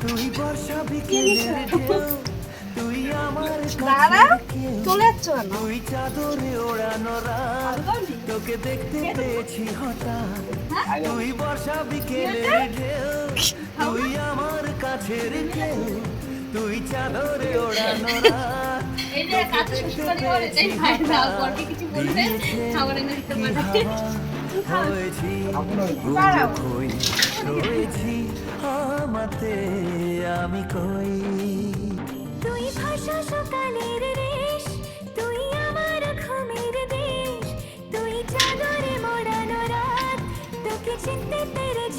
তুই বর্ষা বিকেলের ঢেউ, তুই আমার দাঁড়া, কাছের কেউ, চলে যাচ্ছ কেন? তুই চাদরে ওড়ানো রাত, তোকে দেখতে পেয়েছি হঠাৎ। তুই বর্ষা বিকেলের ঢেউ, তুই আমার কাছের কেউ, তুই চাদরে ওড়ানো রাত, এই যে তোকে কাছে দেখতে শ্বশুরবাড়ি ঘরে পেয়েছি যাই ভাই না, হঠাৎ। বরকে কিছু বলবে, দিয়েছে খাবার এনে দিতে কি পারে। হাওয়া, হয়েছি দাঁড়াও। কই, রয়েছি আমাতে আমি কই। তুই ভাষা সকালের রেশ, তুই আমার ঘুমের দেশ, তুই চাদরে মোড়ানো রাত, তোকে চিনতে পেরেছি